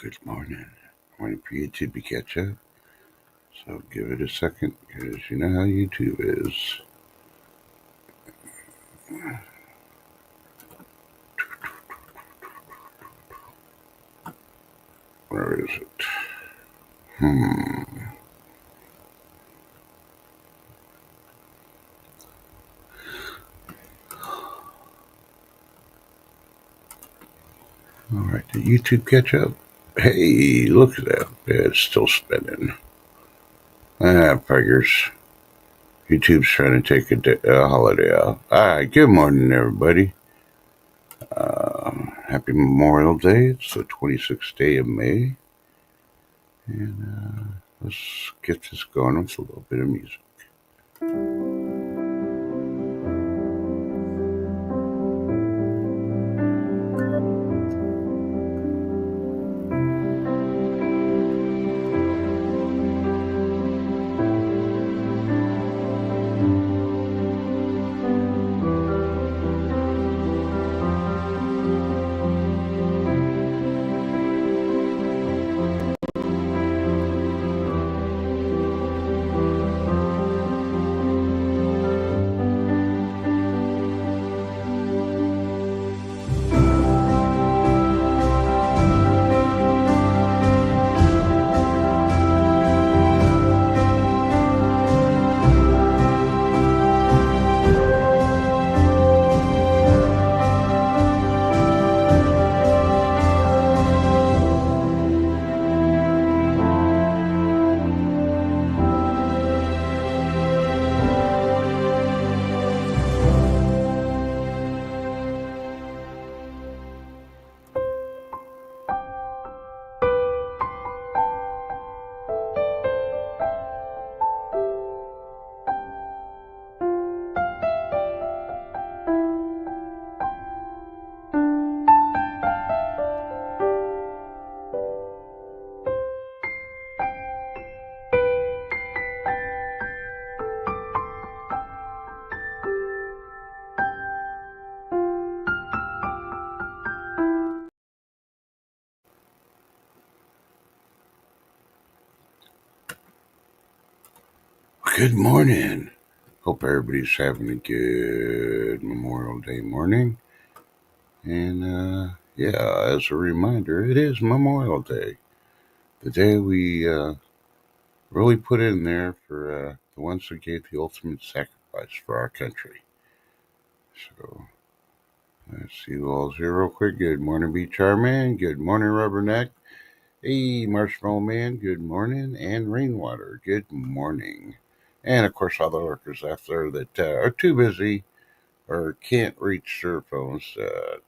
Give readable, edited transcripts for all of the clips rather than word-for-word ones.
Good morning. I'm waiting for YouTube to catch up. So give it a second because you know how YouTube is. Where is it? Alright, did YouTube catch up? Hey, look at that. It's still spinning. Figures. YouTube's trying to take a holiday out. Alright, good morning, everybody. Happy Memorial Day. It's the 26th day of May. And let's get this going with a little bit of music. Good morning. Hope everybody's having a good Memorial Day morning. And yeah, as a reminder, it is Memorial Day. The day we really put in there for the ones who gave the ultimate sacrifice for our country. So let's see who all's here real quick. Good morning, B Charman. Good morning, Rubberneck. Hey, Marshmallow Man. Good morning. And Rainwater. Good morning. And of course, all the lurkers out there that are too busy or can't reach their phones,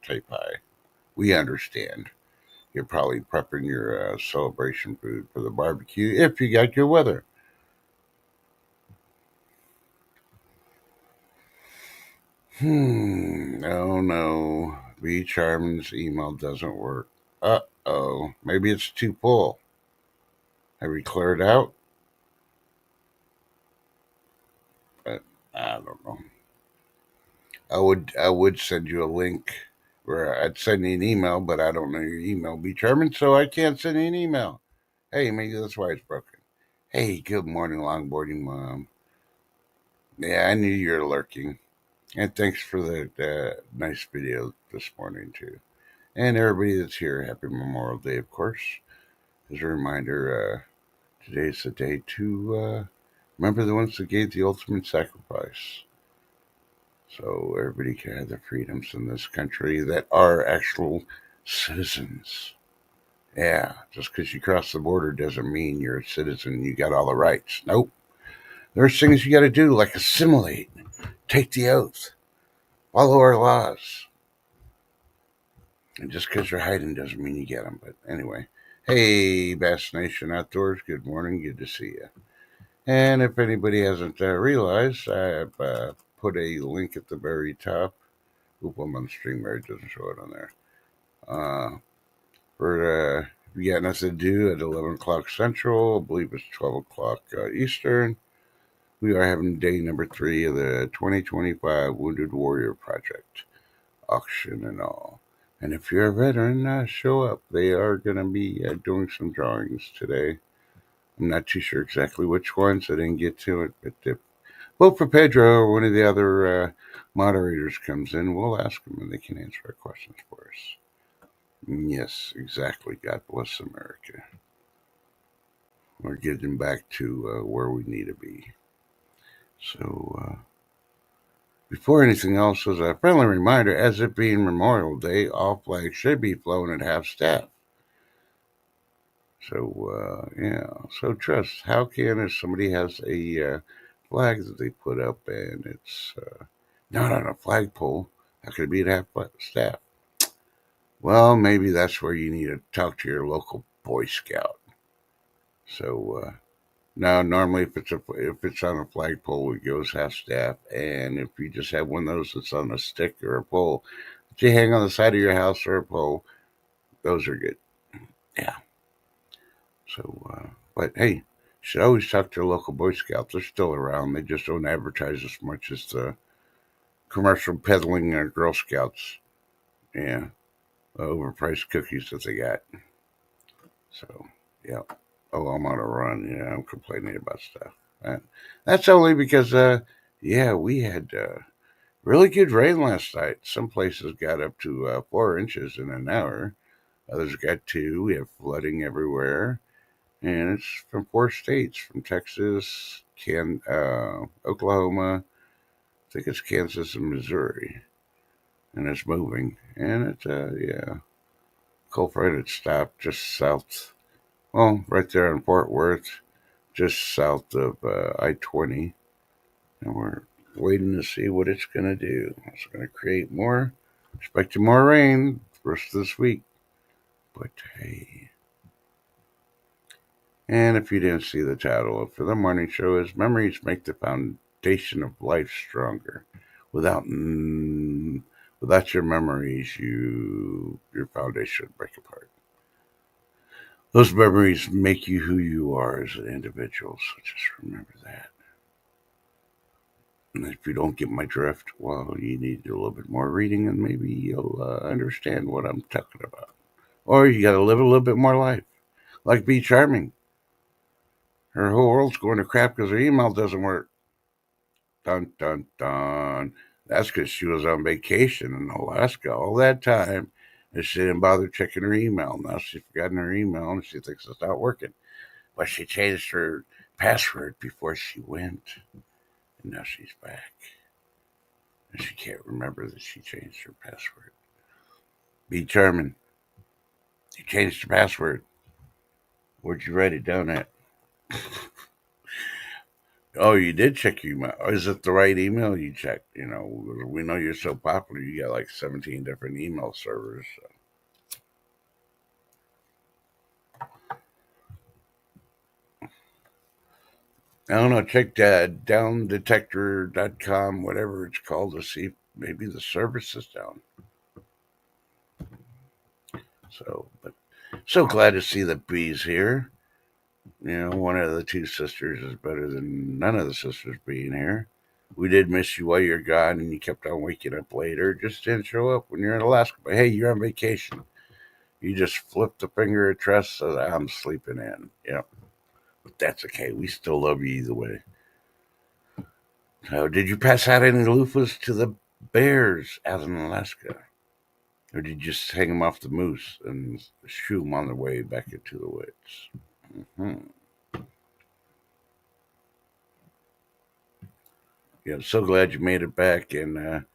type hi. We understand. You're probably prepping your celebration food for the barbecue if you got good weather. Oh no. B Charman's email doesn't work. Uh oh. Maybe it's too full. Have you cleared out? But I don't know. I would send you a link where I'd send you an email, but I don't know your email, B Charman, so I can't send you an email. Hey, maybe that's why it's broken. Hey, good morning, longboarding mom. Yeah, I knew you were lurking. And thanks for the nice video this morning, too. And everybody that's here, happy Memorial Day, of course. As a reminder, today's the day to remember the ones that gave the ultimate sacrifice. So everybody can have the freedoms in this country that are actual citizens. Yeah, just because you cross the border doesn't mean you're a citizen. You got all the rights. Nope. There's things you got to do, like assimilate, take the oath, follow our laws. And just because you're hiding doesn't mean you get them. But anyway, hey, Bass Nation Outdoors, good morning. Good to see you. And if anybody hasn't realized, I've put a link at the very top. Oop, I'm on StreamYard, it doesn't show it on there. For if you got nothing to do at 11 o'clock Central, I believe it's 12 o'clock Eastern, we are having day number 3 of the 2025 Wounded Warrior Project auction and all. And if you're a veteran, show up. They are going to be doing some drawings today. I'm not too sure exactly which ones. I didn't get to it, but if Well, for Pedro or one of the other moderators comes in, we'll ask them and they can answer our questions for us. Yes, exactly. God bless America. We're getting back to where we need to be. So, before anything else, as a friendly reminder, as it being Memorial Day, all flags should be flown at half staff. So, So, trust, how can if somebody has a flag that they put up and it's not on a flagpole, how can it be at half staff? Well, maybe that's where you need to talk to your local Boy Scout. So now, normally, if it's on a flagpole, it goes half staff, and if you just have one of those that's on a stick or a pole that you hang on the side of your house or a pole, those are good. Yeah. But hey, you should always talk to your local Boy Scouts. They're still around. They just don't advertise as much as the commercial peddling Girl Scouts. Yeah, overpriced cookies that they got. So, yeah. Oh, I'm on a run. Yeah, I'm complaining about stuff. That's only because, we had really good rain last night. Some places got up to 4 inches in an hour. Others got two. We have flooding everywhere. And it's from 4 states, from Texas, Oklahoma, I think it's Kansas and Missouri. And it's moving. And cold front had stopped just south, well, right there in Fort Worth, just south of I-20, and we're waiting to see what it's going to do. It's going to create more, expecting more rain the rest of this week. But hey, and if you didn't see the title for the morning show is Memories Make the Foundation of Life Stronger. Without your memories, your foundation would break apart. Those memories make you who you are as an individual, so just remember that. And if you don't get my drift, well, you need to do a little bit more reading and maybe you'll understand what I'm talking about. Or you got to live a little bit more life. Like Be Charming. Her whole world's going to crap because her email doesn't work. Dun, dun, dun. That's because she was on vacation in Alaska all that time and she didn't bother checking her email. Now she's forgotten her email and she thinks it's not working. But she changed her password before she went. And now she's back. And she can't remember that she changed her password. Be Charming. You changed your password. Where'd you write it down at? Oh, you did check your email. Is it the right email you checked? We know you're so popular. You got like 17 different email servers. So. I don't know. Check downdetector.com, whatever it's called, to see if maybe the service is down. But so glad to see the bees here. One of the two sisters is better than none of the sisters being here. We did miss you while you're gone, and you kept on waking up later. Just didn't show up when you're in Alaska. But hey, you're on vacation. You just flipped the finger at Tress, so I'm sleeping in. Yep. But that's okay. We still love you either way. So, did you pass out any loofahs to the bears out in Alaska? Or did you just hang them off the moose and shoo them on their way back into the woods? Mm-hmm. Yeah, I'm so glad you made it back. And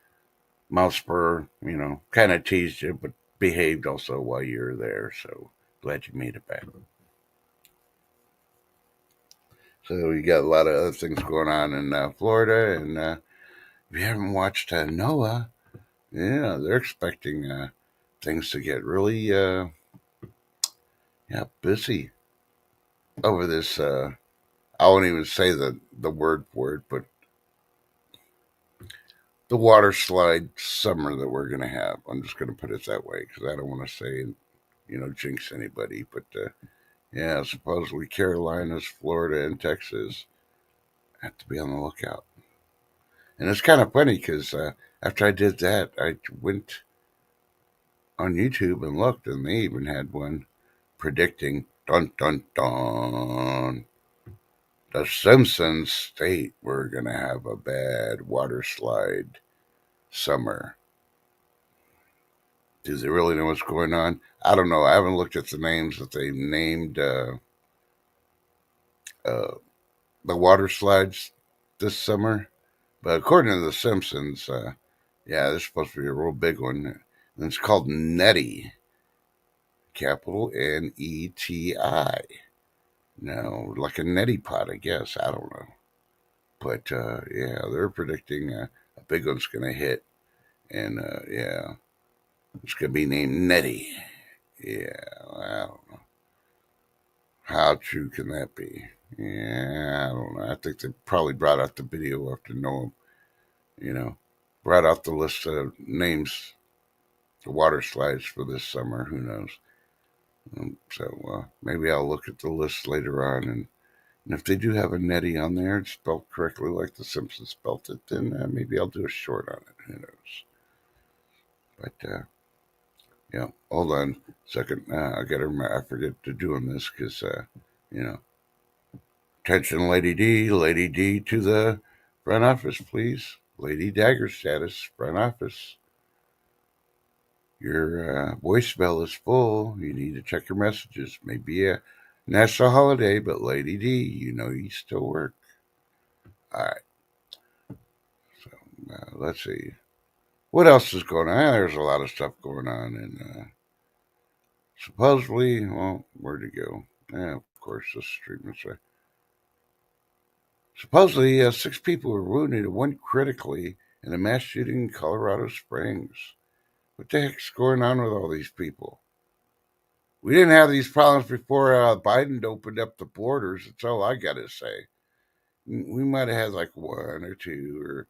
Mousespur, kind of teased you, but behaved also while you were there. So glad you made it back. So you got a lot of other things going on in Florida, and if you haven't watched NOAA, yeah, they're expecting things to get really, busy over this. I won't even say the word for it, but the water slide summer that we're going to have. I'm just going to put it that way because I don't want to say, jinx anybody. But yeah, supposedly Carolinas, Florida, and Texas have to be on the lookout. And it's kind of funny because after I did that, I went on YouTube and looked, and they even had one predicting, dun dun dun, the Simpsons state we're going to have a bad water slide summer. Do they really know what's going on? I don't know. I haven't looked at the names that they named uh, the water slides this summer. But according to The Simpsons, yeah, this is supposed to be a real big one. And it's called Nettie, capital Neti. No, like a neti pot, I guess. I don't know. But yeah, they're predicting a big one's going to hit. And yeah, it's going to be named Nettie. Yeah, I don't know. How true can that be? Yeah, I don't know. I think they probably brought out the video after Noah, you know, brought out the list of names, the water slides for this summer. Who knows? So maybe I'll look at the list later on. And if they do have a Nettie on there, it's spelled correctly like The Simpsons spelled it, then maybe I'll do a short on it. Who knows? But yeah, hold on a second. I got to remember, I forget to do on this because, you know, attention, Lady D to the front office, please. Lady Dagger status, front office. Your voicemail is full. You need to check your messages. Maybe a national holiday, but Lady D, you know you still work. All right. So let's see. What else is going on? There's a lot of stuff going on. And supposedly, well, where'd it go? Yeah, of course, the stream is right. Supposedly, 6 people were wounded and one critically in a mass shooting in Colorado Springs. What the heck's going on with all these people? We didn't have these problems before Biden opened up the borders. That's all I got to say. We might have had like one or two, or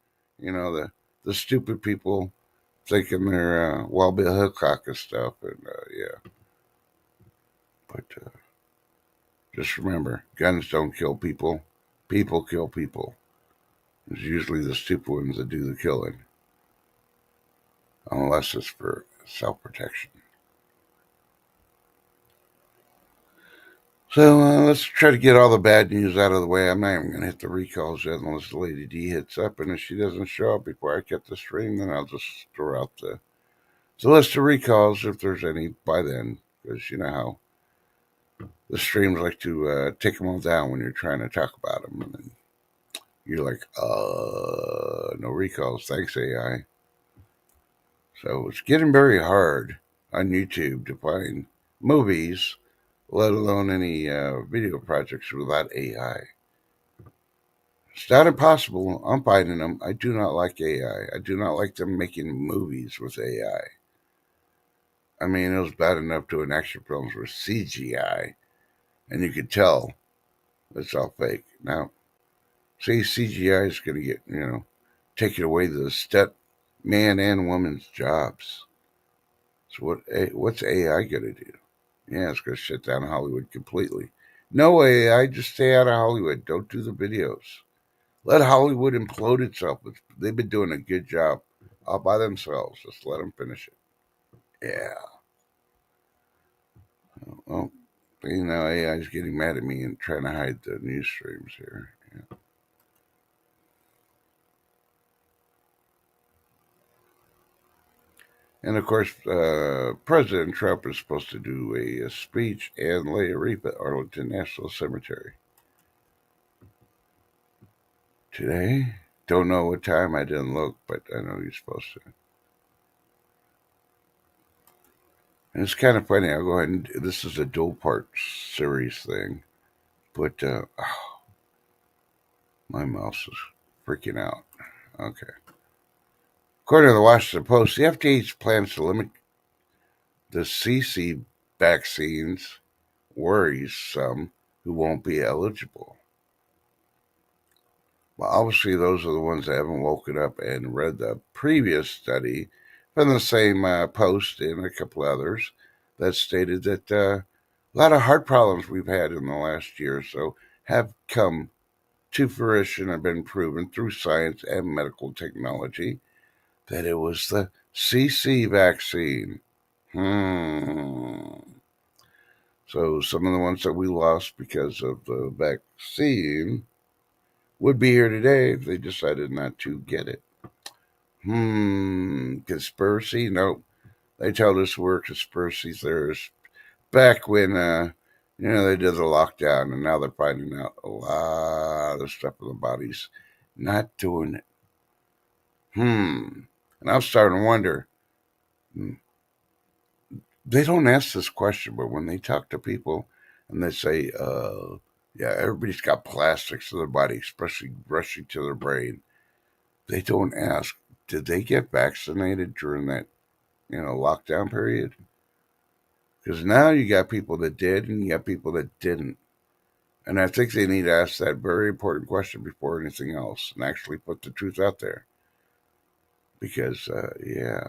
the stupid people thinking they're Wild Bill Hickok and stuff, and yeah. But just remember, guns don't kill people. People kill people. It's usually the stupid ones that do the killing, unless it's for self-protection. So let's try to get all the bad news out of the way. I'm not even going to hit the recalls yet unless Lady D hits up. And if she doesn't show up before I get the stream, then I'll just throw out the list of recalls if there's any by then. Because you know how the streams like to take them all down when you're trying to talk about them. And then you're like, no recalls. Thanks, AI. So it's getting very hard on YouTube to find movies, let alone any video projects without AI. It's not impossible. I'm finding them. I do not like AI. I do not like them making movies with AI. I mean, it was bad enough doing action films with CGI, and you could tell it's all fake. Now, say CGI is going to get, taking away the step man and woman's jobs. So what's AI going to do? Yeah, it's going to shut down Hollywood completely. No AI, just stay out of Hollywood. Don't do the videos. Let Hollywood implode itself. They've been doing a good job all by themselves. Just let them finish it. Yeah. Well, AI is getting mad at me and trying to hide the news streams here. Yeah. And of course, President Trump is supposed to do a speech and lay a wreath at Arlington National Cemetery today. Don't know what time. I didn't look, but I know he's supposed to. And it's kind of funny. I'll go ahead and this is a dual part series thing, but my mouse is freaking out. Okay. According to the Washington Post, the FDA's plans to limit the CC vaccines worries some who won't be eligible. Well, obviously, those are the ones that haven't woken up and read the previous study from the same post and a couple others that stated that a lot of heart problems we've had in the last year or so have come to fruition and been proven through science and medical technology that it was the CC vaccine. So some of the ones that we lost because of the vaccine would be here today if they decided not to get it. Conspiracy? Nope. They told us we're conspiracy theorists back when, they did the lockdown, and now they're finding out a lot of stuff in the bodies not doing it. And I'm starting to wonder. hmm, They don't ask this question, but when they talk to people and they say, yeah, everybody's got plastics in their body, especially rushing to their brain, they don't ask, did they get vaccinated during that, lockdown period? Because now you got people that did and you got people that didn't. And I think they need to ask that very important question before anything else and actually put the truth out there. Because, yeah,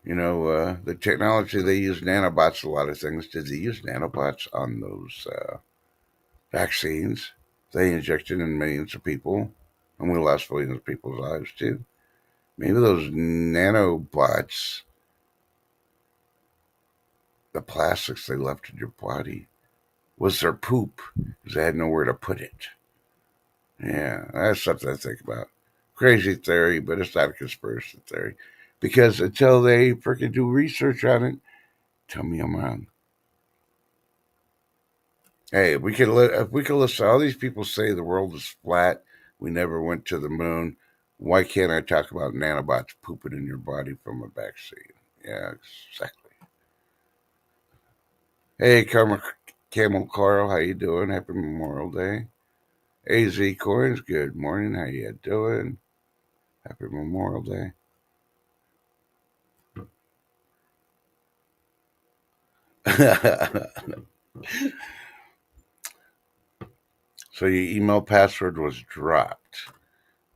the technology they use nanobots, a lot of things. Did they use nanobots on those vaccines? They injected in millions of people, and we lost millions of people's lives too. Maybe those nanobots, the plastics they left in your body, was their poop because they had nowhere to put it. Yeah, that's something to think about. Crazy theory, but it's not a conspiracy theory. Because until they freaking do research on it, tell me I'm wrong. Hey, if we could listen, all these people say the world is flat. We never went to the moon. Why can't I talk about nanobots pooping in your body from a vaccine? Yeah, exactly. Hey, Camel Carl, how you doing? Happy Memorial Day. AZ Coins, good morning. How you doing? Happy Memorial Day. So your email password was dropped.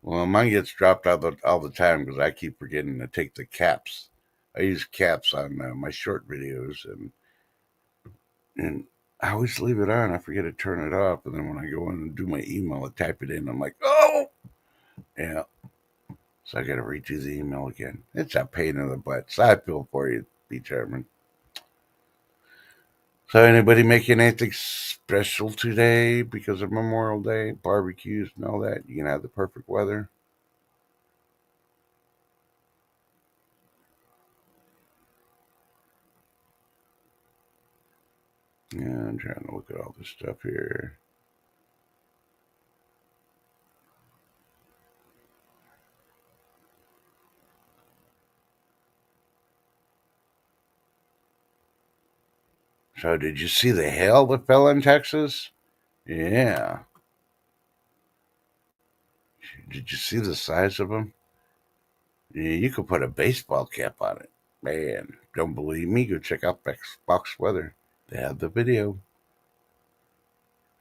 Well, mine gets dropped all the time because I keep forgetting to take the caps. I use caps on my short videos, and I always leave it on. I forget to turn it off, and then when I go in and do my email, I type it in. I'm like, oh, yeah. So I got to redo the email again. It's a pain in the butt. So I feel for you, be German. So anybody making anything special today because of Memorial Day, barbecues and all that? You can have the perfect weather. Yeah, I'm trying to look at all this stuff here. So, did you see the hail that fell in Texas? Yeah. Did you see the size of them? Yeah, you could put a baseball cap on it. Man, don't believe me? Go check out Fox Weather. They have the video.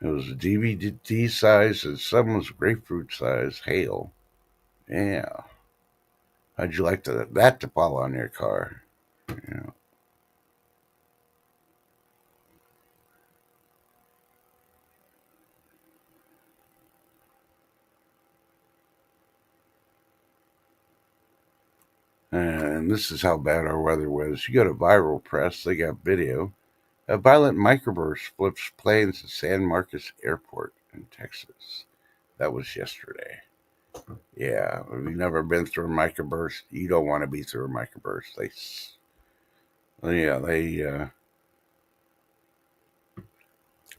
It was a DVD size, and some was grapefruit size hail. Yeah. How'd you like that to fall on your car? Yeah. And this is how bad our weather was. You go to Viral Press, they got video. A violent microburst flips planes at San Marcos Airport in Texas. That was yesterday. Yeah, if you've never been through a microburst, you don't want to be through a microburst.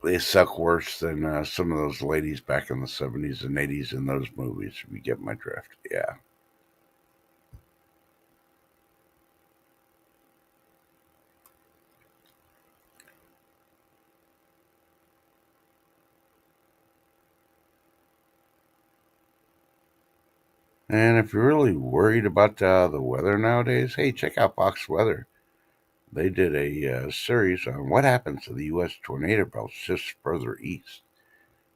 They suck worse than some of those ladies back in the 70s and 80s in those movies. If you get my drift, yeah. And if you're really worried about the weather nowadays, hey, check out Fox Weather. They did a series on what happens to the U.S. tornado belts just further east.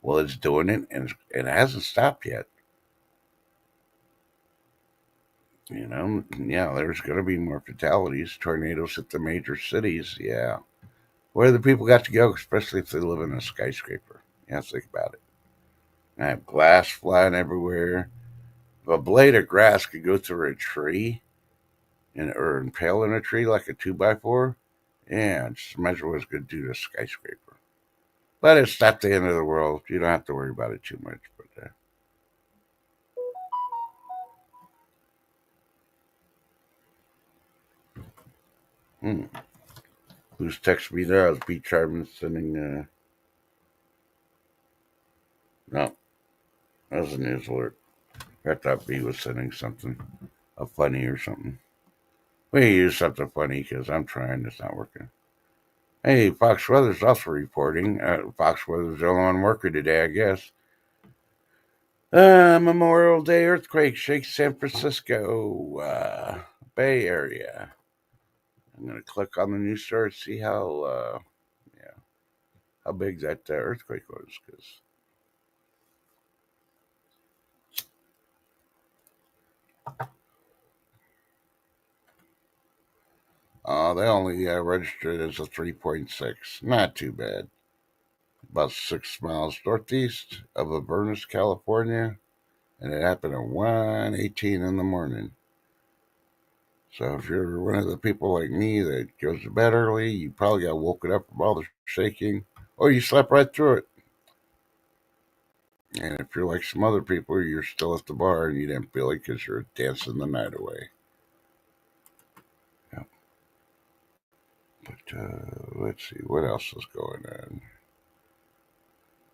Well, it's doing it, and it hasn't stopped yet. Yeah, there's going to be more fatalities. Tornadoes hit the major cities. Yeah, where the people got to go, especially if they live in a skyscraper. Yeah, think about it. I have glass flying everywhere. If a blade of grass could go through a tree, or impale in a tree like a 2x4. Yeah, just imagine what it's going to do to a skyscraper. But it's not the end of the world. You don't have to worry about it too much. But hmm. Who's texting me there? I was Beat Charman sending. No, that was a news alert. I thought B was sending something, a funny or something. We use something funny because I'm trying. It's not working. Hey, Fox Weather's also reporting. Fox Weather's the only one working today, I guess. Memorial Day earthquake shakes San Francisco Bay Area. I'm gonna click on the news story to see yeah how big that earthquake was. Because they only registered as a 3.6. Not too bad. About 6 miles northeast of Avernus, California, and it happened at 1:18 in the morning. So if you're one of the people like me that goes to bed early, you probably got woken up from all the shaking, or you slept right through it. And if you're like some other people, you're still at the bar and you didn't feel it because you're dancing the night away. Yeah. But let's see, what else is going on?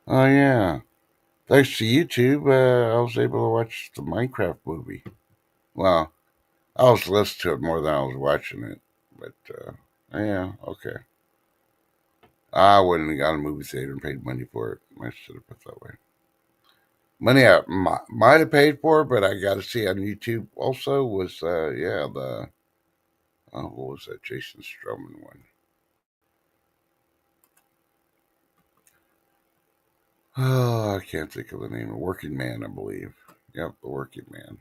Oh, yeah. Thanks to YouTube, I was able to watch the Minecraft movie. Well, I was listening to it more than I was watching it. But yeah, okay. I wouldn't have gone to the movie theater and paid money for it. I should have put it that way. Money I might have paid for, but I got to see on YouTube also was, yeah, what was that Jason Strowman one? Oh, I can't think of the name. Working Man, I believe. Yep, The Working Man.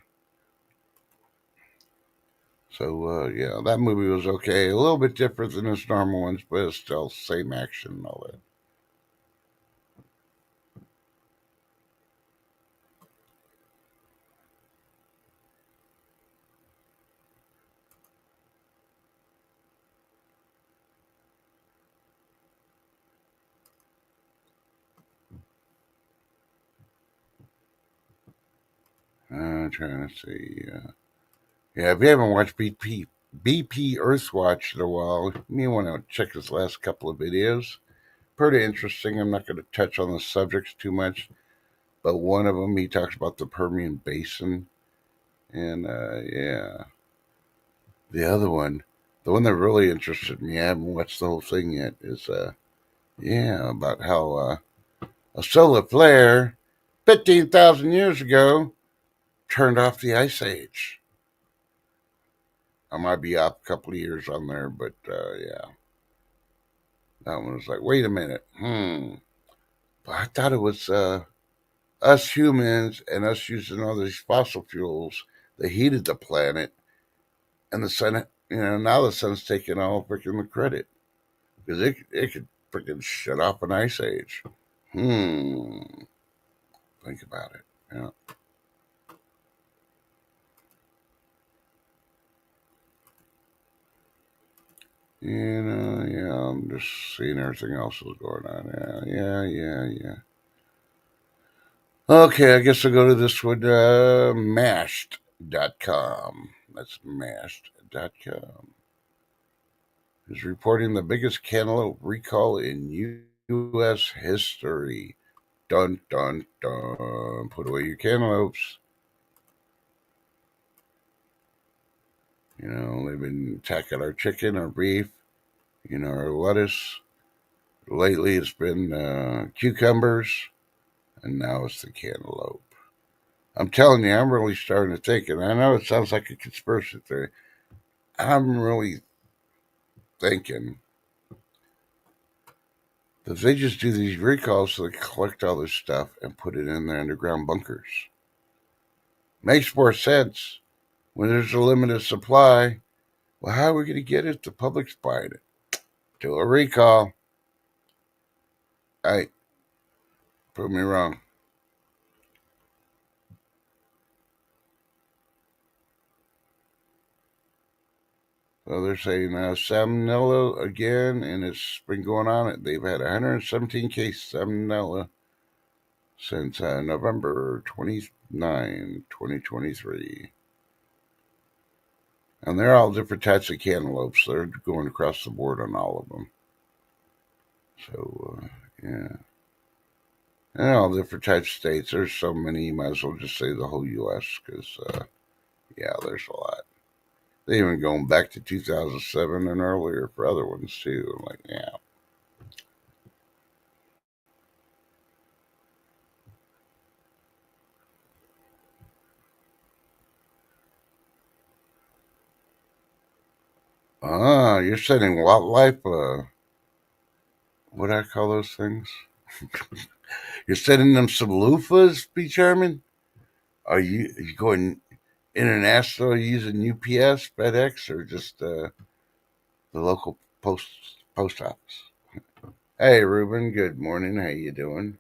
So, yeah, that movie was okay. A little bit different than his normal ones, but it's still same action and all that. I'm trying to see. Yeah, if you haven't watched BP Earthwatch in a while, you may want to check his last couple of videos. Pretty interesting. I'm not going to touch on the subjects too much, but one of them he talks about the Permian Basin, and yeah, the other one, the one that really interested me, I haven't watched the whole thing yet, is yeah, about how a solar flare 15,000 years ago turned off the ice age. I might be off a couple of years on there, but yeah, that one was like, wait a minute, But I thought it was us humans and us using all these fossil fuels that heated the planet, and the sun, now the sun's taking all freaking the credit because it could freaking shut off an ice age. Hmm. Think about it. Yeah. Yeah, I'm just seeing everything else that's going on. Yeah. Okay, I guess I'll go to this one, mashed.com. That's mashed.com. Is reporting the biggest cantaloupe recall in U.S. history. Dun, dun, dun. Put away your cantaloupes. They've been attacking our chicken, our beef, our lettuce. Lately, it's been cucumbers, and now it's the cantaloupe. I'm telling you, I'm really starting to think, and I know it sounds like a conspiracy theory. I'm really thinking that they just do these recalls so they collect all this stuff and put it in their underground bunkers. Makes more sense when there's a limited supply. Well, how are we going to get it? The public's buying it. Do a recall. Hey, prove me wrong. So they're saying salmonella again, and it's been going on. They've had 117 cases of salmonella since November 29, 2023. And they're all different types of cantaloupes. They're going across the board on all of them. So, yeah. And all different types of states. There's so many, you might as well just say the whole U.S. because, yeah, there's a lot. They even going back to 2007 and earlier for other ones, too. I'm like, yeah. You're sending wildlife, what do I call those things? You're sending them some loofahs, be Chairman? Are you going international using UPS, FedEx, or just the local post office? Hey, Ruben. Good morning. How you doing?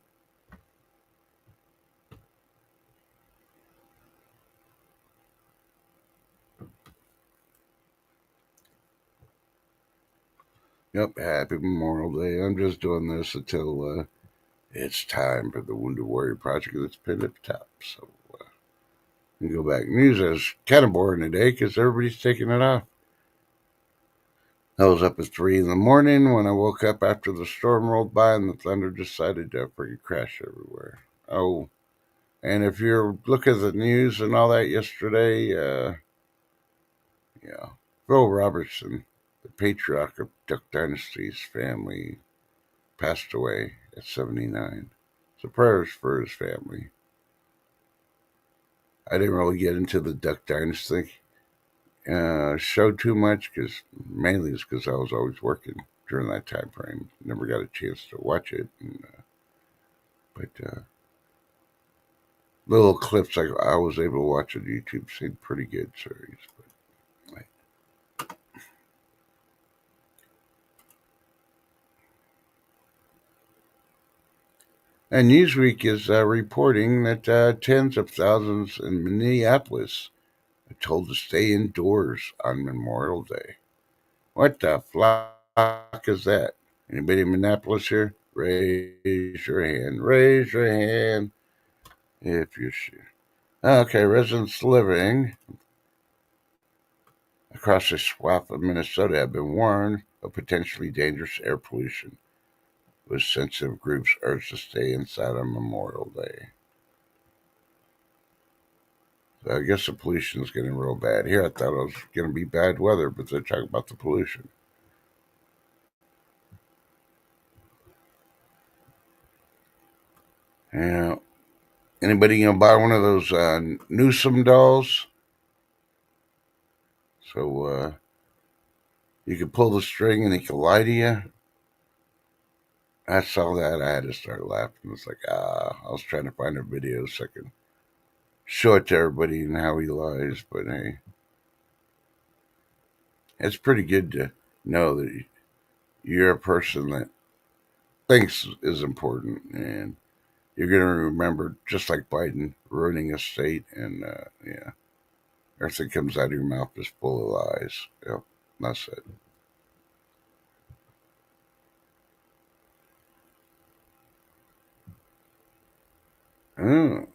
Yep. Happy Memorial Day. I'm just doing this until it's time for the Wounded Warrior Project that's pinned at the top. So we go back. News is kind of boring today because everybody's taking it off. I was up at 3 in the morning when I woke up after the storm rolled by and the thunder decided to freaking crash everywhere. Oh, and if you're looking at the news and all that yesterday, yeah, Phil Robertson, the patriarch of Duck Dynasty's family, passed away at 79. So prayers for his family. I didn't really get into the Duck Dynasty show too much because mainly it's because I was always working during that time frame. Never got a chance to watch it. But little clips I was able to watch on YouTube seemed pretty good series. But, and Newsweek is reporting that tens of thousands in Minneapolis are told to stay indoors on Memorial Day. What the flock is that? Anybody in Minneapolis here? Raise your hand. Raise your hand if you're sure. Okay, residents living across the swath of Minnesota have been warned of potentially dangerous air pollution, with sensitive groups urged to stay inside on Memorial Day. So I guess the pollution is getting real bad. Here I thought it was going to be bad weather, but they're talking about the pollution. Yeah. Anybody gonna buy one of those Newsom dolls? So you can pull the string and he can lie to you. I saw that. I had to start laughing. It's like, I was trying to find a video so I could show it to everybody and how he lies. But hey, it's pretty good to know that you're a person that thinks is important and you're going to remember, just like Biden ruining a state. And yeah, everything comes out of your mouth is full of lies. Yep, that's it. Oh,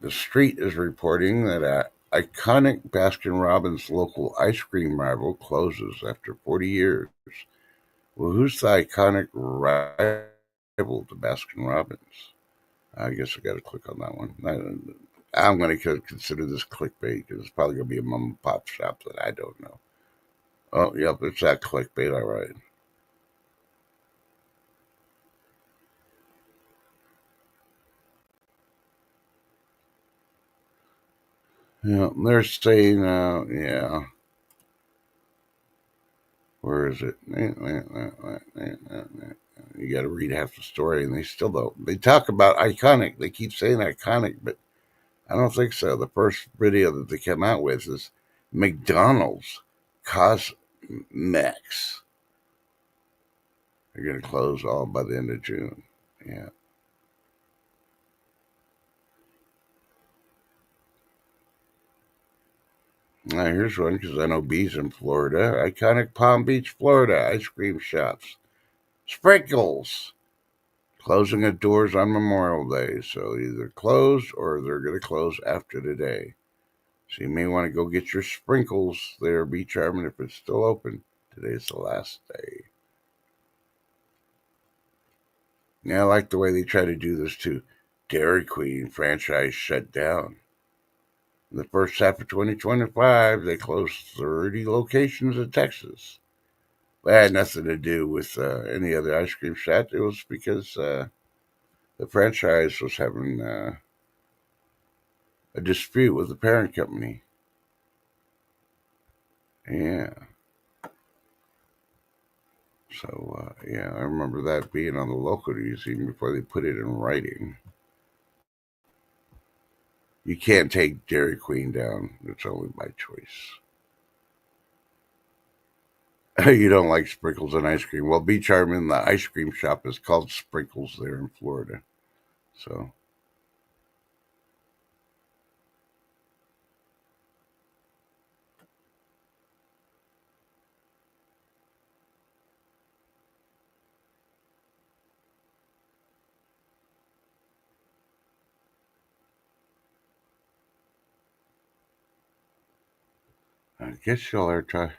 the Street is reporting that iconic Baskin Robbins local ice cream rival closes after 40 years. Well, who's the iconic rival to Baskin Robbins? I guess I got to click on that one. I'm going to consider this clickbait because it's probably going to be a mom and pop shop that I don't know. Oh, yep, it's that clickbait. All right. Yeah, they're saying, yeah, where is it? You got to read half the story, and they still don't. They talk about iconic. They keep saying iconic, but I don't think so. The first video that they came out with is McDonald's Cosmex. They're going to close all by the end of June. Yeah. Here's one because I know bees in Florida. Iconic Palm Beach, Florida ice cream shops. Sprinkles closing its doors on Memorial Day, so either closed or they're going to close after today. So you may want to go get your sprinkles there, Be Charming, if it's still open. Today's the last day. Yeah, I like the way they try to do this too. Dairy Queen franchise shut down. In the first half of 2025, they closed 30 locations in Texas. That had nothing to do with any other ice cream shop. It was because the franchise was having a dispute with the parent company. Yeah. So, yeah, I remember that being on the local news even before they put it in writing. You can't take Dairy Queen down. It's only by choice. You don't like sprinkles and ice cream. Well, Beach Charmin, the ice cream shop, is called Sprinkles there in Florida. So, I guess you'll ever try.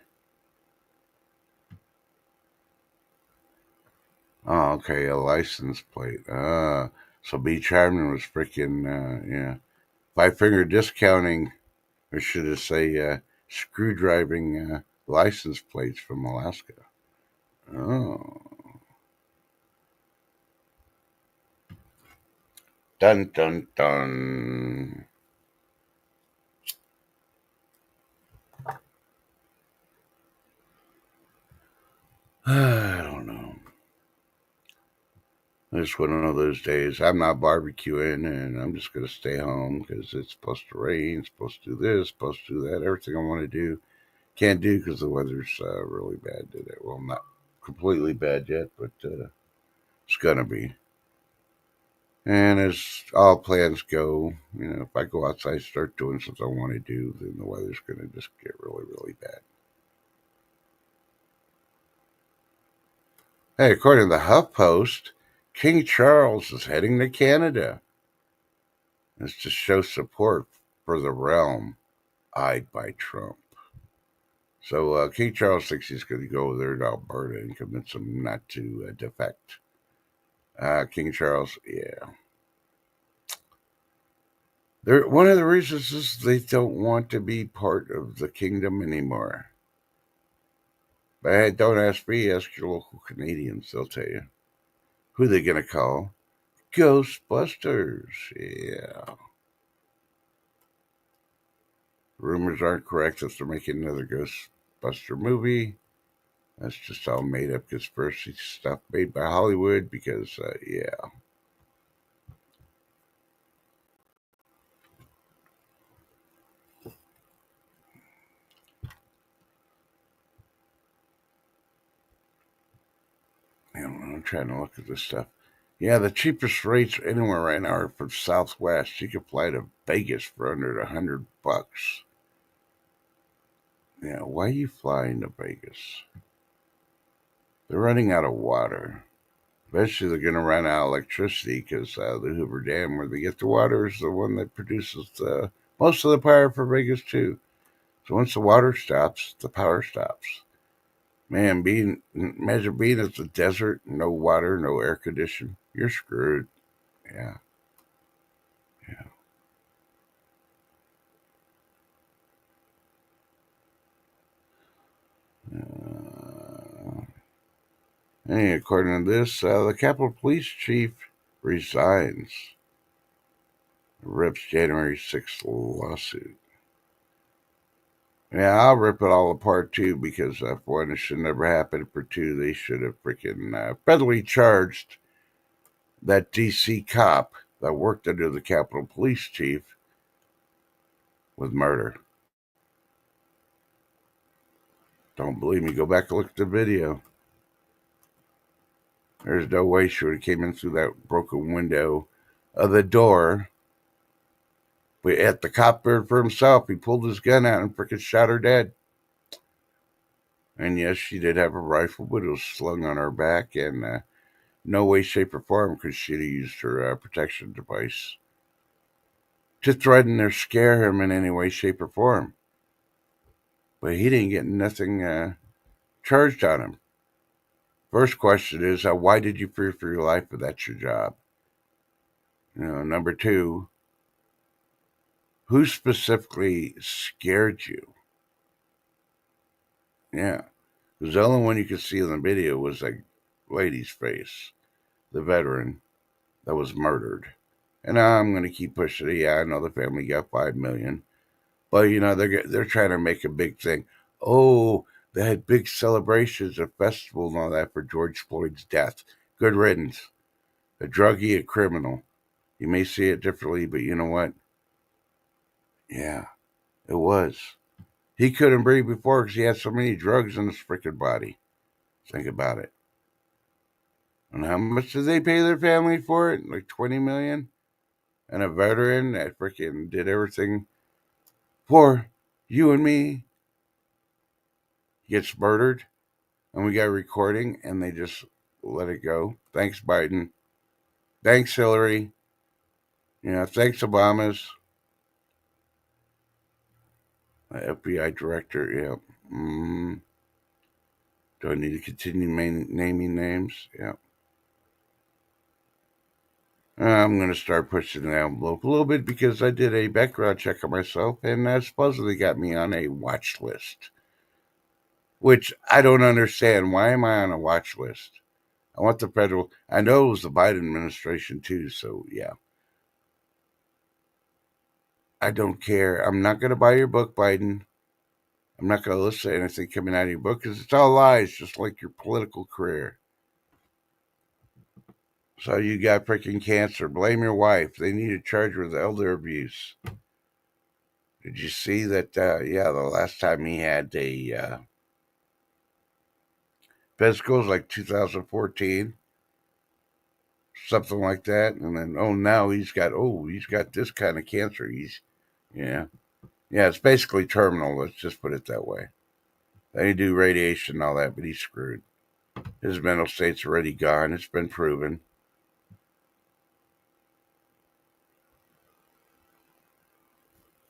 Oh, okay, a license plate. So Beach Charmin was freaking, yeah. Five finger discounting, or should I say, screw driving license plates from Alaska. Oh. Dun dun dun. I don't know. It's one of those days. I'm not barbecuing, and I'm just gonna stay home because it's supposed to rain, supposed to do this, supposed to do that. Everything I want to do can't do because the weather's really bad today. Well, not completely bad yet, but it's gonna be. And as all plans go, if I go outside and start doing something I want to do, then the weather's gonna just get really, really bad. Hey, according to the HuffPost, King Charles is heading to Canada. It's to show support for the realm eyed by Trump. So King Charles thinks he's going to go there to Alberta and convince them not to defect. King Charles, yeah. One of the reasons is they don't want to be part of the kingdom anymore. But hey, don't ask me, ask your local Canadians. They'll tell you. Who they going to call? Ghostbusters. Yeah. Rumors aren't correct that they're making another Ghostbuster movie. That's just all made up conspiracy stuff made by Hollywood because, yeah. I'm trying to look at this stuff. Yeah, the cheapest rates anywhere right now are from Southwest. You can fly to Vegas for under $100. Yeah, why are you flying to Vegas? They're running out of water. Eventually, they're going to run out of electricity because the Hoover Dam, where they get the water, is the one that produces most of the power for Vegas too. So once the water stops, the power stops. Man, imagine being at the desert, no water, no air conditioning. You're screwed. Yeah, yeah. Uh, hey, according to this, the Capitol Police Chief resigns. Rips January 6th lawsuit. Yeah, I'll rip it all apart too because for one, it should never happen. For two, they should have freaking federally charged that DC cop that worked under the Capitol Police Chief with murder. Don't believe me? Go back and look at the video. There's no way she would have came in through that broken window of the door But at the cop for himself, he pulled his gun out and freaking shot her dead. And yes, she did have a rifle, but it was slung on her back, and no way, shape, or form could she have used her protection device to threaten or scare him in any way, shape, or form. But he didn't get nothing charged on him. First question is, why did you fear for your life if that's your job? Number two, who specifically scared you? Yeah. Because the only one you could see in the video was that lady's face, the veteran that was murdered. And I'm going to keep pushing it. Yeah, I know the family got $5 million, but they're trying to make a big thing. Oh, they had big celebrations, a festival, and all that for George Floyd's death. Good riddance. A druggie, a criminal. You may see it differently, but you know what? Yeah, it was. He couldn't breathe before because he had so many drugs in his freaking body. Think about it. And how much did they pay their family for it? Like 20 million? And a veteran that freaking did everything for you and me gets murdered, and we got a recording, and they just let it go. Thanks, Biden. Thanks, Hillary. Thanks, Obama's FBI director. Yeah. Do I need to continue naming names? Yeah. I'm going to start pushing the envelope a little bit because I did a background check on myself, and that supposedly got me on a watch list, which I don't understand. Why am I on a watch list? I want the federal. I know it was the Biden administration too, so yeah. I don't care. I'm not going to buy your book, Biden. I'm not going to listen to anything coming out of your book because it's all lies, just like your political career. So you got freaking cancer. Blame your wife. They need to charge her with elder abuse. Did you see that? Yeah, the last time he had a physical was like 2014, something like that. And then, now he's got this kind of cancer. Yeah. Yeah, it's basically terminal. Let's just put it that way. They do radiation and all that, but he's screwed. His mental state's already gone. It's been proven.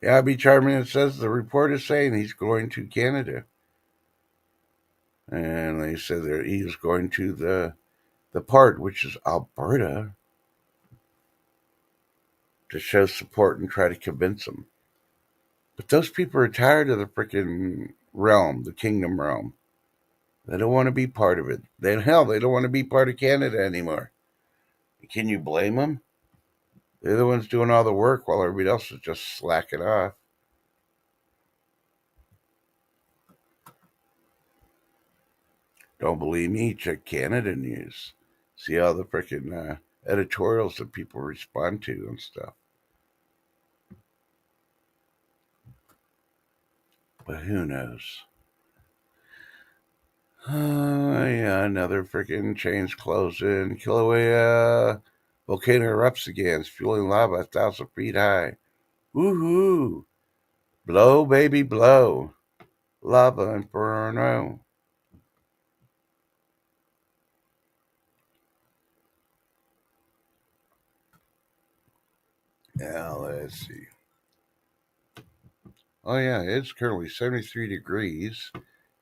Yeah, Abby Charman says the report is saying he's going to Canada. And they said that he was going to the part, which is Alberta, to show support and try to convince them. But those people are tired of the freaking realm, the kingdom realm. They don't want to be part of it. They don't want to be part of Canada anymore. Can you blame them? They're the ones doing all the work while everybody else is just slacking off. Don't believe me? Check Canada news. See all the freaking editorials that people respond to and stuff. But who knows? Yeah, another freaking chain's closing. Kilauea volcano erupts again, spewing lava 1,000 feet high. Woohoo! Blow, baby, blow. Lava inferno. Yeah, let's see. Oh, yeah, it's currently 73 degrees.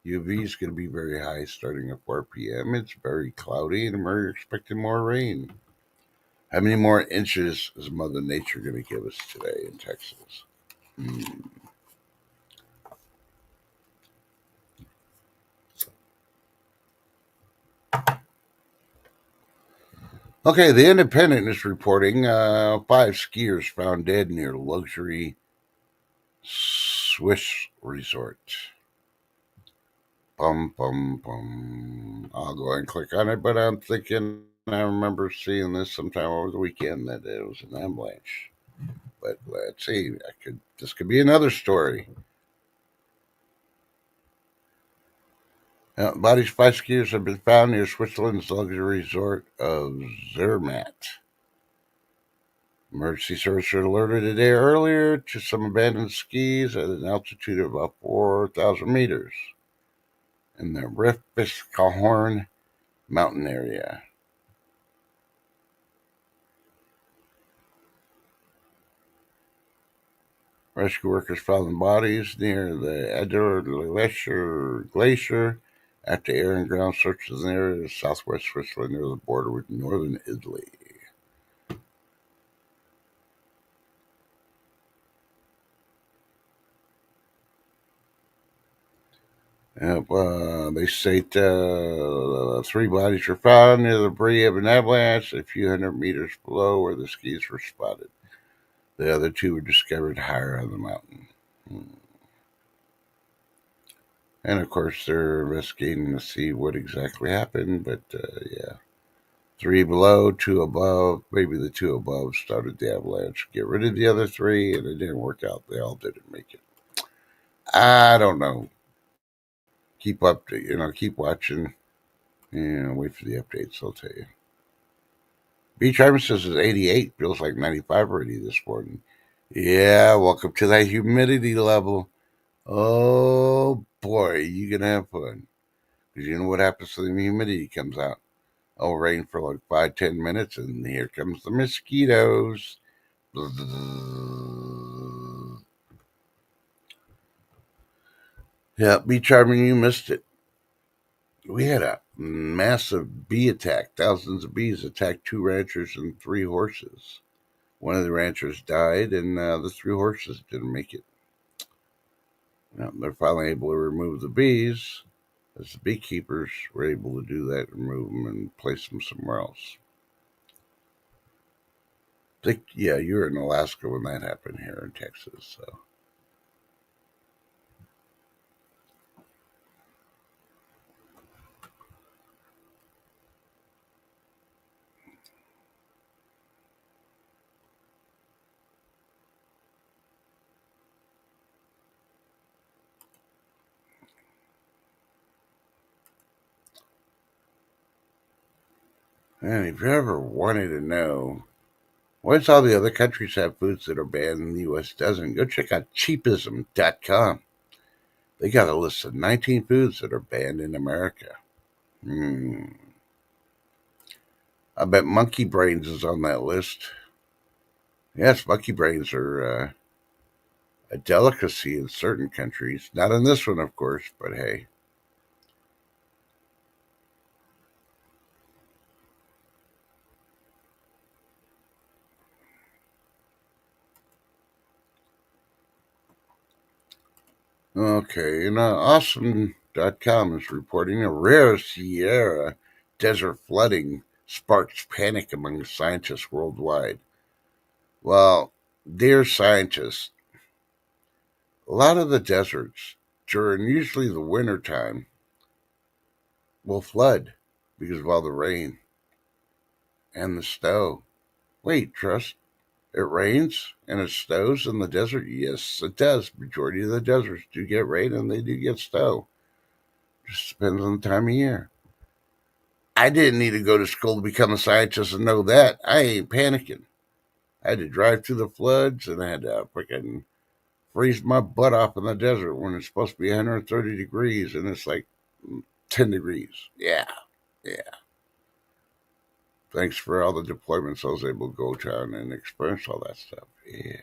UV is going to be very high starting at 4 p.m. It's very cloudy, and we're expecting more rain. How many more inches is Mother Nature going to give us today in Texas? Hmm. Okay, the Independent is reporting 5 skiers found dead near luxury Swiss resort. Bum, bum, bum. I'll go ahead and click on it, but I'm thinking I remember seeing this sometime over the weekend that it was an avalanche. But let's see. This could be another story. Bodies of 5 skiers have been found near Switzerland's luxury resort of Zermatt. Emergency service alerted a day earlier to some abandoned skis at an altitude of about 4,000 meters in the Riffiskahorn mountain area. Rescue workers found the bodies near the Eder Glacier after air and ground searches in the area of southwest Switzerland near the border with northern Italy. Yep, they say 3 bodies were found near the debris of an avalanche a few hundred meters below where the skis were spotted. The other 2 were discovered higher on the mountain. And of course, they're investigating to see what exactly happened, but yeah. 3 below, 2 above. Maybe the 2 above started the avalanche. Get rid of the other 3, and it didn't work out. They all didn't make it. I don't know. Keep up to, keep watching. Wait for the updates. I'll tell you. Beach Armistice is 88. Feels like 95 already this morning. Yeah, welcome to that humidity level. Oh boy, you gonna have fun. Because you know what happens when the humidity comes out. It'll rain for like 5-10 minutes, and here comes the mosquitoes. Yeah, Beach Charming, you missed it. We had a massive bee attack. Thousands of bees attacked 2 ranchers and 3 horses. One of the ranchers died, and the 3 horses didn't make it. They're finally able to remove the bees, as the beekeepers were able to do that, remove them, and place them somewhere else. Yeah, you were in Alaska when that happened here in Texas, so. And if you ever wanted to know why all the other countries have foods that are banned and the U.S. doesn't, go check out cheapism.com. They got a list of 19 foods that are banned in America. I bet monkey brains is on that list. Yes, monkey brains are a delicacy in certain countries. Not in this one, of course, but hey. Okay, and awesome.com is reporting a rare Sierra desert flooding sparks panic among scientists worldwide. Well, dear scientists, a lot of the deserts during usually the winter time will flood because of all the rain and the snow. Wait, trust it rains and it snows in the desert? Yes, it does. Majority of the deserts do get rain and they do get snow. Just depends on the time of year. I didn't need to go to school to become a scientist and know that. I ain't panicking. I had to drive through the floods and I had to freaking freeze my butt off in the desert when it's supposed to be 130 degrees and it's like 10 degrees. Yeah, yeah. Thanks for all the deployments I was able to go to and experience all that stuff. Yeah.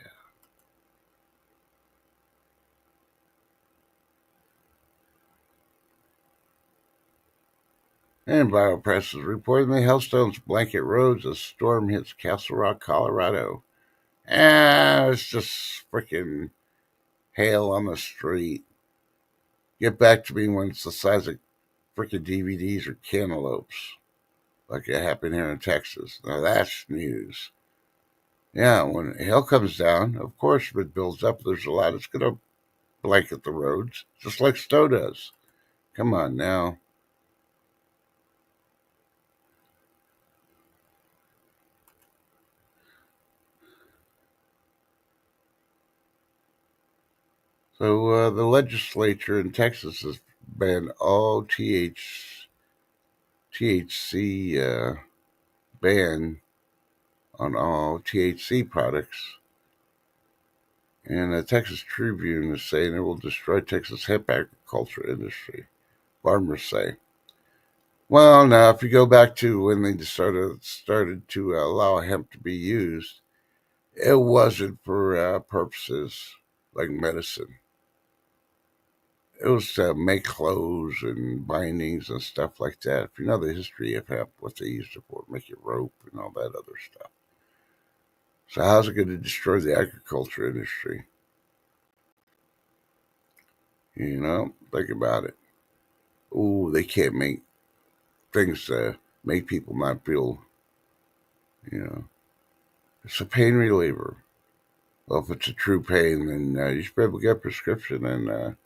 And BioPress is reporting the hailstones blanket roads as storm hits Castle Rock, Colorado. It's just freaking hail on the street. Get back to me when it's the size of freaking DVDs or cantaloupes, like it happened here in Texas. Now that's news. Yeah, when hail comes down, of course, if it builds up, there's a lot. It's going to blanket the roads, just like snow does. Come on now. So the legislature in Texas has banned all THC ban on all THC products. And the Texas Tribune is saying it will destroy Texas hemp agriculture industry, farmers say. Well, now, if you go back to when they started to allow hemp to be used, it wasn't for purposes like medicine. It was to make clothes and bindings and stuff like that. If you know the history of hemp, what they used it for, make it rope and all that other stuff. So how's it going to destroy the agriculture industry? Think about it. Oh, they can't make things to make people not feel, you know, it's a pain reliever. Well, if it's a true pain, then you should be able to get a prescription and,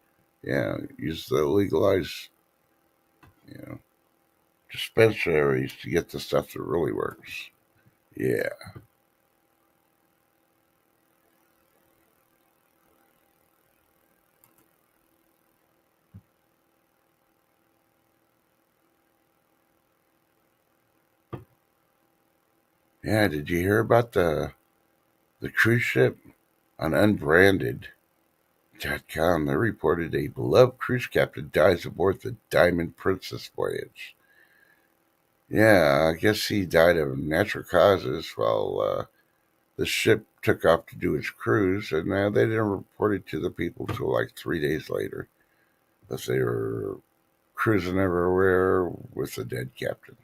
use the legalized, you know, dispensaries to get the stuff that really works. Yeah. Yeah, did you hear about the cruise ship on unbranded.com? They reported a beloved cruise captain dies aboard the Diamond Princess voyage. Yeah, I guess he died of natural causes while the ship took off to do its cruise, and they didn't report it to the people till like 3 days later that they were cruising everywhere with a dead captain.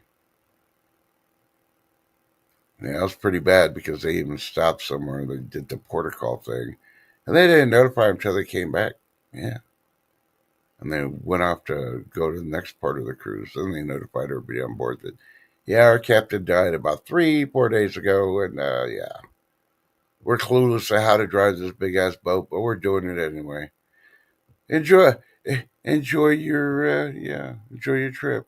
Yeah, it was pretty bad because they even stopped somewhere. They did the protocol thing, and they didn't notify them until they came back. Yeah, and they went off to go to the next part of the cruise. Then they notified everybody on board that, yeah, our captain died about 3, 4 days ago, and yeah, we're clueless to how to drive this big ass boat, but we're doing it anyway. Enjoy, enjoy your enjoy your trip.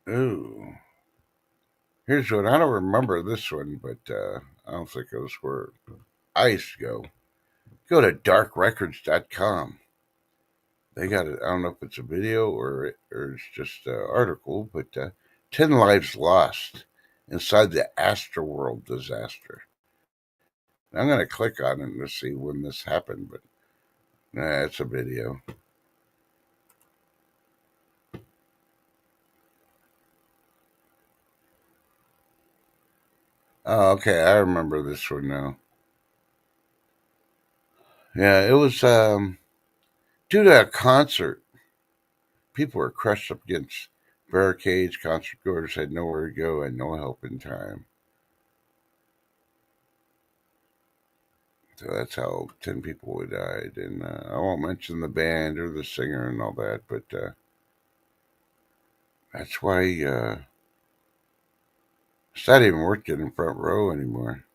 Ooh, here's one. I don't remember this one, but I don't think it was where I used to go. Go to darkrecords.com. They got it. I don't know if it's a video or it's just an article, but 10 lives lost inside the Astroworld disaster. I'm going to click on it to see when this happened, but nah, it's a video. Oh, okay. I remember this one now. Yeah, it was due to a concert. People were crushed up against barricades. Concert goers had nowhere to go and no help in time. So that's how 10 people died. And I won't mention the band or the singer and all that, but that's why it's not even worth getting front row anymore.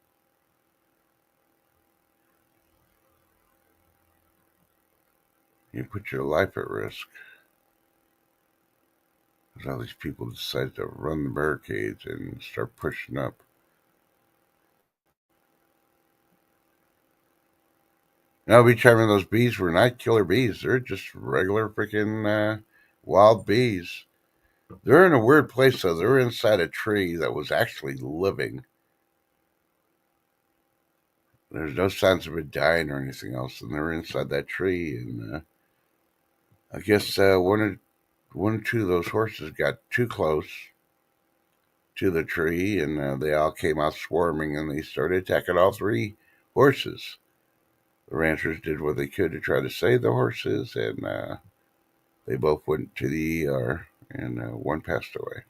You put your life at risk. Because all these people decide to run the barricades and start pushing up. Now, be charming, those bees were not killer bees. They're just regular freaking wild bees. They're in a weird place, though. They're inside a tree that was actually living. There's no signs of it dying or anything else, and they're inside that tree. And I guess one or two of those horses got too close to the tree, and they all came out swarming, and they started attacking all three horses. The ranchers did what they could to try to save the horses, and they both went to the ER, and one passed away.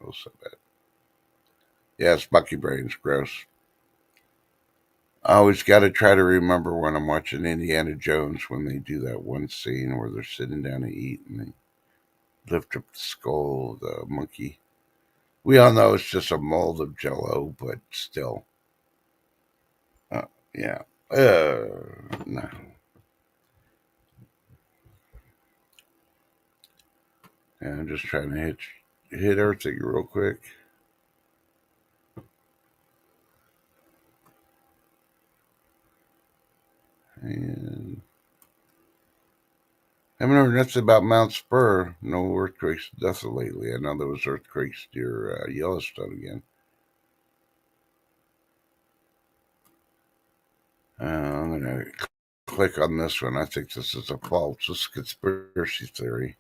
It was so bad. Yeah, it's monkey brains, gross. I always got to try to remember when I'm watching Indiana Jones when they do that one scene where they're sitting down to eat and they lift up the skull of the monkey. We all know it's just a mold of jello, but still. Uh, yeah. No. Yeah, I'm just trying to hit everything real quick. haven't heard nothing about Mount Spur. No earthquakes, nothing lately. I know there was earthquakes near Yellowstone again. I'm gonna click on this one. I think this is a false conspiracy theory.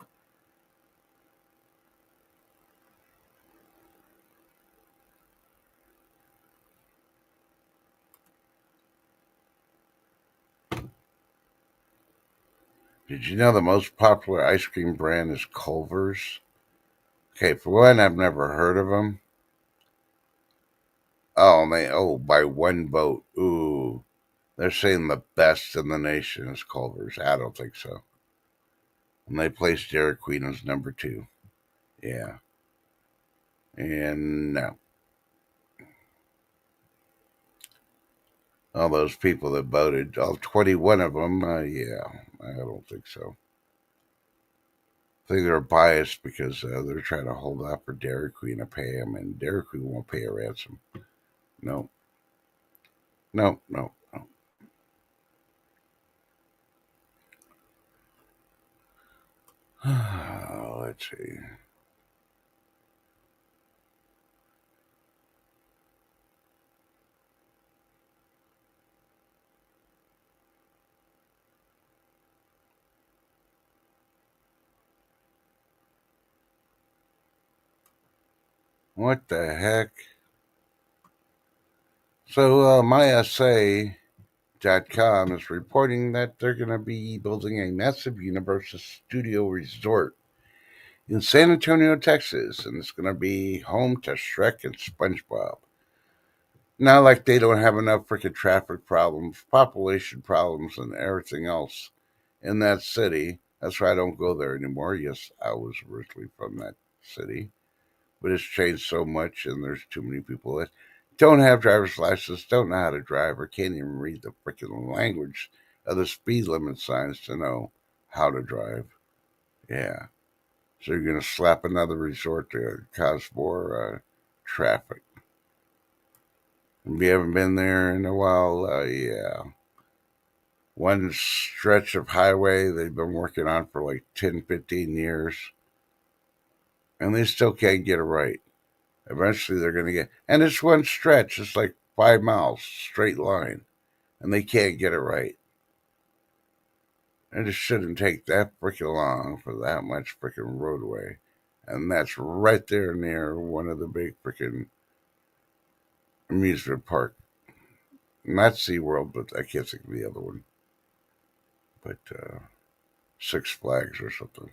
Did you know the most popular ice cream brand is Culver's? Okay, for one, I've never heard of them. By one vote. Ooh, they're saying the best in the nation is Culver's. I don't think so. And they placed Dairy Queen as number two. Yeah, and no, all those people that voted, all 21 of them. Yeah, I don't think so. I think they're biased because they're trying to hold out for Dairy Queen to pay them, and Dairy Queen won't pay a ransom. No, no, no, no. Let's see. What the heck? So, MySA.com is reporting that they're going to be building a massive Universal Studio resort in San Antonio, Texas, and it's going to be home to Shrek and SpongeBob. Not like they don't have enough freaking traffic problems, population problems, and everything else in that city. That's why I don't go there anymore. Yes, I was originally from that city, but it's changed so much, and there's too many people that don't have driver's licenses, don't know how to drive, or can't even read the freaking language of the speed limit signs to know how to drive. Yeah. So you're going to slap another resort to cause more traffic. If you haven't been there in a while, yeah. One stretch of highway they've been working on for like 10, 15 years, and they still can't get it right. Eventually they're going to get, and it's one stretch, it's like 5 miles, straight line, and they can't get it right. And it shouldn't take that freaking long for that much freaking roadway. And that's right there near one of the big freaking amusement park. Not SeaWorld, but I can't think of the other one. But Six Flags or something.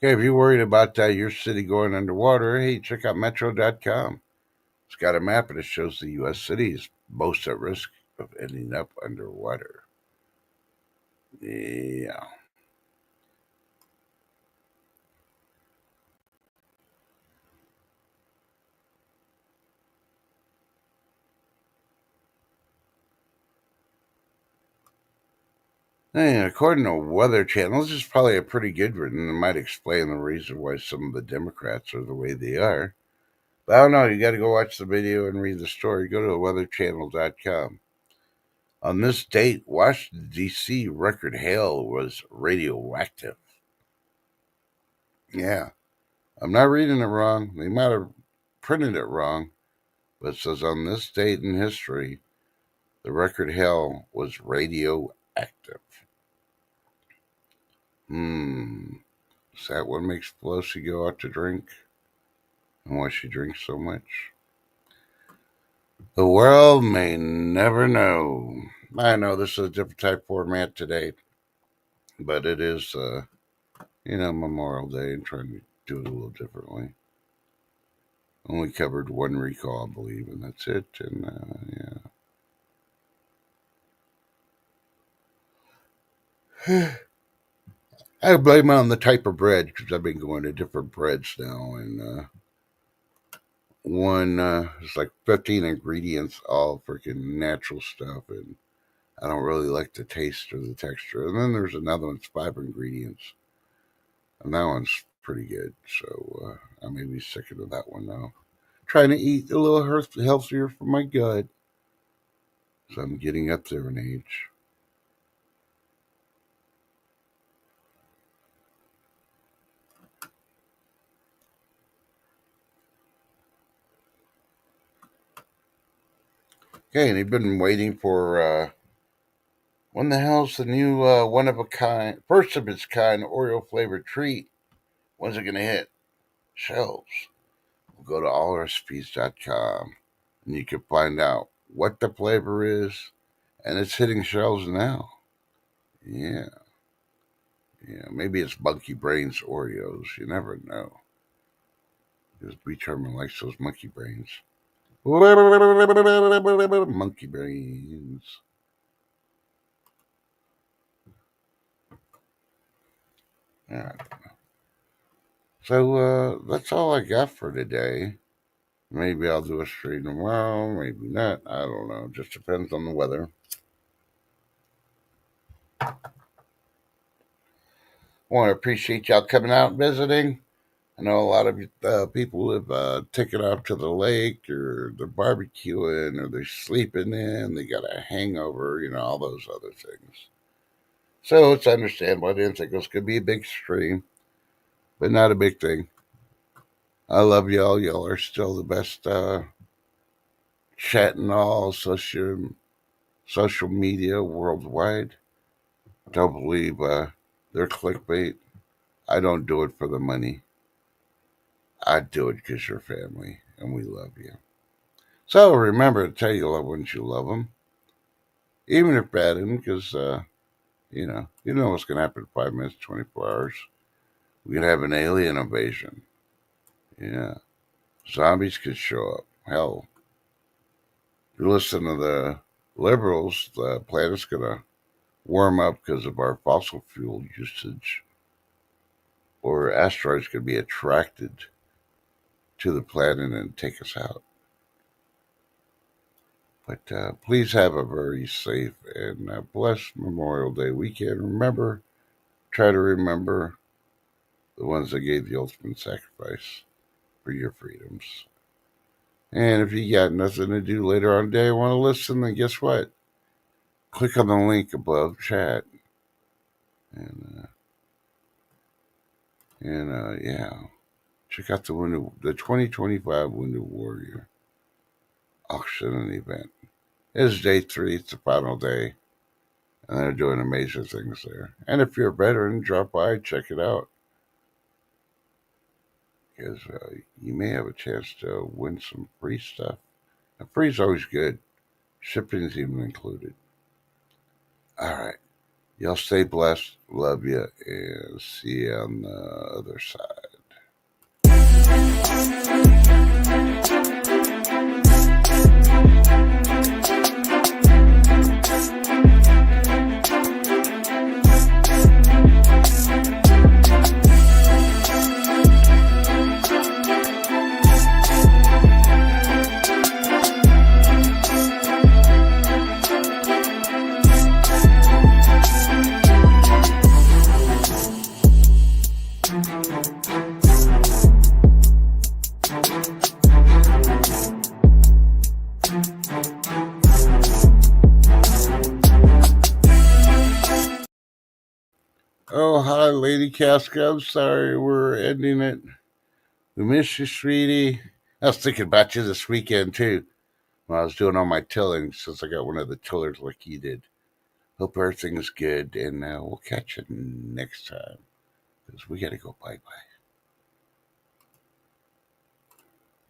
Okay, if you're worried about your city going underwater, hey, check out Metro.com. It's got a map and it shows the U.S. cities most at risk of ending up underwater. Yeah. Hey, according to Weather Channel, this is probably a pretty good one and it might explain the reason why some of the Democrats are the way they are. But I don't know, you got to go watch the video and read the story. Go to weatherchannel.com. On this date, Washington, D.C. record hail was radioactive. Yeah, I'm not reading it wrong. They might have printed it wrong, but it says on this date in history, the record hail was radioactive. Hmm. Is that what makes Pelosi go out to drink? And why she drinks so much? The world may never know. I know this is a different type format today, but it is, Memorial Day and trying to do it a little differently. Only covered one recall, I believe, and that's it. And yeah. I blame it on the type of bread because I've been going to different breads now, and one is like 15 ingredients, all freaking natural stuff, and I don't really like the taste or the texture. And then there's another one's 5 ingredients, And that one's pretty good. So I may be sticking to that one now. Trying to eat a little healthier for my gut. So I'm getting up there in age. Okay, and you've been waiting for when the hell's the new one of a kind, first of its kind Oreo flavored treat? When's it gonna hit shelves? We'll go to allrecipes.com and you can find out what the flavor is, and it's hitting shelves now. Yeah, yeah. Maybe it's Monkey Brains Oreos. You never know. Because B Terman likes those monkey brains. Monkey brains. Yeah. So that's all I got for today. Maybe I'll do a stream tomorrow, maybe not. I don't know. Just depends on the weather. I want to appreciate y'all coming out and visiting. I know a lot of people have taken off to the lake or they're barbecuing or they're sleeping in. They got a hangover, all those other things. So it's understandable. I didn't think it was going to be a big stream, but not a big thing. I love y'all. Y'all are still the best chatting all social media worldwide. Don't believe they're clickbait. I don't do it for the money. I do it because you're family and we love you. So remember to tell your loved ones you love them, even if bad, because you know what's going to happen in 5 minutes, 24 hours. We could have an alien invasion. Yeah, zombies could show up. Hell, if you listen to the liberals, the planet's going to warm up because of our fossil fuel usage, or asteroids could be attracted to the planet and take us out. But please have a very safe and blessed Memorial Day weekend. Try to remember the ones that gave the ultimate sacrifice for your freedoms. And if you got nothing to do later on today, want to listen, then guess what? Click on the link above chat. And, yeah, check out the 2025 Winter Warrior auction and event. It's day 3, it's the final day, and they're doing amazing things there. And if you're a veteran, drop by, check it out, because you may have a chance to win some free stuff. Now, free's always good. Shipping's even included. All right. Y'all stay blessed. Love you. And see you on the other side. Oh, hi, Lady Casca. I'm sorry we're ending it. We miss you, sweetie. I was thinking about you this weekend, too, when I was doing all my tilling, since I got one of the tillers like you did. Hope everything's good, and we'll catch you next time, because we got to go bye-bye.